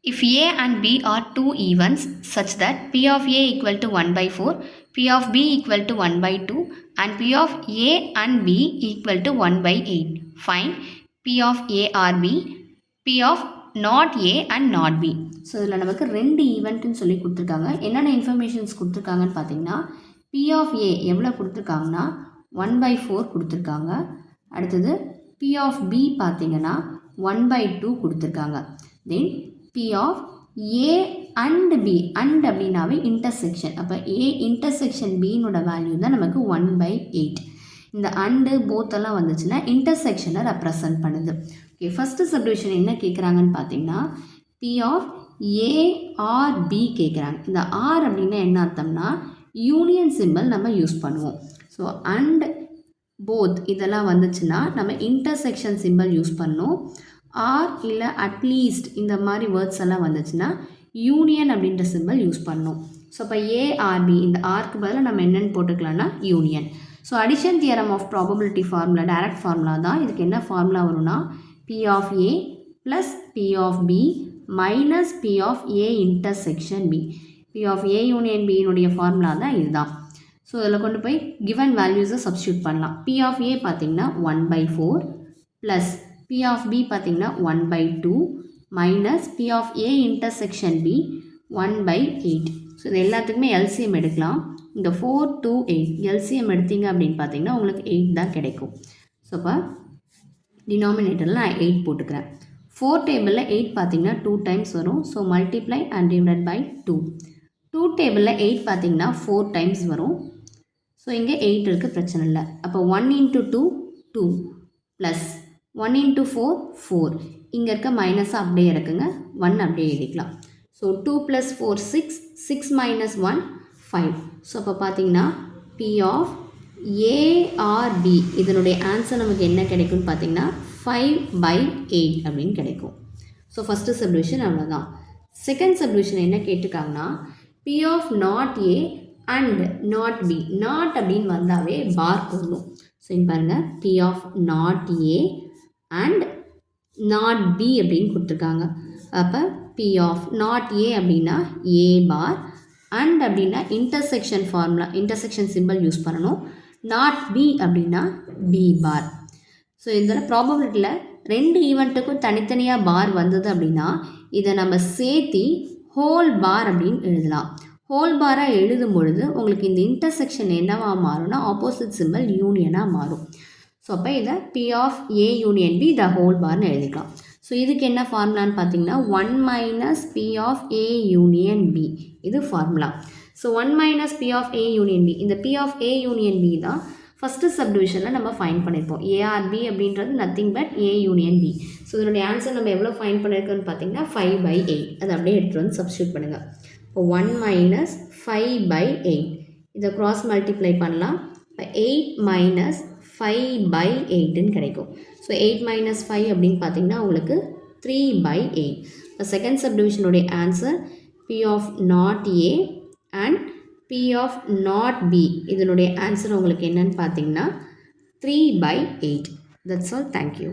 If A and B are two evens such that P of A equal to 1 by 4, P of B equal to 1 by 2 and P of A and B equal to 1 by 8. Find P of A or B, P of not A and not B. So இதில் நமக்கு ரெண்டு ஈவெண்ட்டுன்னு சொல்லி கொடுத்துருக்காங்க. என்னென்ன informations கொடுத்துருக்காங்கன்னு பார்த்தீங்கன்னா P of A எவ்வளோ கொடுத்துருக்காங்கன்னா 1 by 4 கொடுத்துருக்காங்க. அடுத்தது P of B பார்த்தீங்கன்னா 1 by 2 கொடுத்துருக்காங்க. தென் P of A and B and அப்படின்னாவே இன்டர்செக்ஷன். அப்போ A இன்டர்செக்ஷன் Bனோட வேல்யூ தான் நமக்கு 1 by 8. இந்த அண்டு போத்தெல்லாம் வந்துச்சுன்னா இன்டர்செக்ஷனை ரெப்ரசன்ட் பண்ணுது. ஓகே, ஃபஸ்ட்டு சப்டிவிஷன் என்ன கேட்குறாங்கன்னு பார்த்தீங்கன்னா P of A or B கேட்குறாங்க. இந்த R அப்படின்னா என்ன அர்த்தம்னா யூனியன் சிம்பிள் நம்ம யூஸ் பண்ணுவோம். ஸோ அண்ட் போத் இதெல்லாம் வந்துச்சுன்னா நம்ம இன்டர்செக்ஷன் சிம்பிள் யூஸ் பண்ணோம். ஆர் இல்லை அட்லீஸ்ட் இந்த மாதிரி வேர்ட்ஸ் எல்லாம் வந்துச்சுன்னா யூனியன் அப்படின்ற சிம்பிள் யூஸ் பண்ணோம். ஸோ இப்போ ஏஆர்பி இந்த ஆர்க்கு பதிலாக நம்ம என்னென்னு போட்டுக்கலாம்னா union. So addition theorem of probability formula direct formula தான். இதுக்கு என்ன ஃபார்முலா வரும்னா P of A plus P of B minus P of A intersection B. P of A union Bனுடைய formula தான் இதுதான். ஸோ இதில் கொண்டு போய் கிவன் வேல்யூஸை சப்ஸ்டியூட் பண்ணலாம். P of A பார்த்திங்கன்னா 1 by 4 plus P of B பார்த்திங்கன்னா 1 by 2 minus P of A intersection B 1 by 8. So இது எல்லாத்துக்குமே எல்சிஎம் எடுக்கலாம். இந்த 4 2 8 எல்சிஎம் எடுத்தீங்க அப்படின்னு பார்த்தீங்கன்னா உங்களுக்கு 8 தான் கிடைக்கும். ஸோ இப்போ டினாமினேட்டரில் நான் 8 போட்டுக்கிறேன். 4 டேபிளில் 8 பார்த்திங்கன்னா 2 டைம்ஸ் வரும். So multiply and divided by 2. 2 டேபிளில் 8 பார்த்திங்கன்னா 4 டைம்ஸ் வரும். ஸோ இங்கே 8 இருக்குது, பிரச்சனை இல்லை. அப்போ 1 into 2 2 ப்ளஸ் 1 into 4 4. இங்கே இருக்க மைனஸாக அப்படியே இருக்குங்க, 1 அப்படியே எழுதிக்கலாம். So 2 + 4 6 6 minus 1 5. ஸோ அப்போ பார்த்தீங்கன்னா P of A or B இதனுடைய ஆன்சர் நமக்கு என்ன கிடைக்கும்னு பார்த்தீங்கன்னா 5 by 8 அப்படின்னு கிடைக்கும். ஸோ ஃபஸ்ட்டு சப்டிவிஷன் அவ்வளோதான். செகண்ட் சப்டிவிஷன் என்ன கேட்டிருக்காங்கன்னா P of not A and not B. Not அப்படின்னு வந்தாவே பார் போடணும். ஸோ இங்கே பாருங்கள் P of not A and not B அப்படின்னு கொடுத்துருக்காங்க. அப்போ P of not A அப்படின்னா A பார் and அப்படின்னா intersection formula intersection symbol use பண்ணணும். not B அப்படின்னா B பார். ஸோ இதில் ப்ராபபிலிட்டியில் ரெண்டு ஈவெண்ட்டுக்கும் தனித்தனியாக பார் வந்தது அப்படின்னா இதை நம்ம சேர்த்தி ஹோல் பார் அப்படின்னு எழுதலாம். ஹோல் பாராக எழுதும் பொழுது உங்களுக்கு இந்த இன்டர்செக்ஷன் என்னவாக மாறும்னா ஆப்போசிட் சிம்பிள் யூனியனாக மாறும். ஸோ அப்போ இதை P of A union B the whole பார்னு எழுதிக்கலாம். ஸோ இதுக்கு என்ன ஃபார்முலான்னு பார்த்தீங்கன்னா 1 minus P of A union B இது formula. So 1 minus P of A union B இந்த P of A union B தான் ஃபஸ்ட்டு சப்டிவிஷனில் நம்ம ஃபைன் பண்ணியிருப்போம். ARB அப்படின்றது nothing but A union B. So இதனுடைய ஆன்சர் நம்ம எவ்வளோ ஃபைன் பண்ணியிருக்கோன்னு பார்த்தீங்கன்னா 5 by 8. அதை அப்படியே எடுத்துகிட்டு வந்து சப்ஸ்டியூட் பண்ணுங்கள். இப்போ 1 minus 5 by 8 இதை க்ராஸ் மல்டிப்ளை பண்ணலாம். இப்போ 8 minus 5 by 8ன்னு கிடைக்கும். ஸோ 8 minus 5 அப்படின்னு பார்த்தீங்கன்னா உங்களுக்கு 3 by 8. இப்போ செகண்ட் சப்டிவிஷனுடைய answer P of not A and P of not B இதனுடைய ஆன்சர் உங்களுக்கு என்னன்னு பார்த்தீங்கன்னா 3 by 8. That's all. Thank you.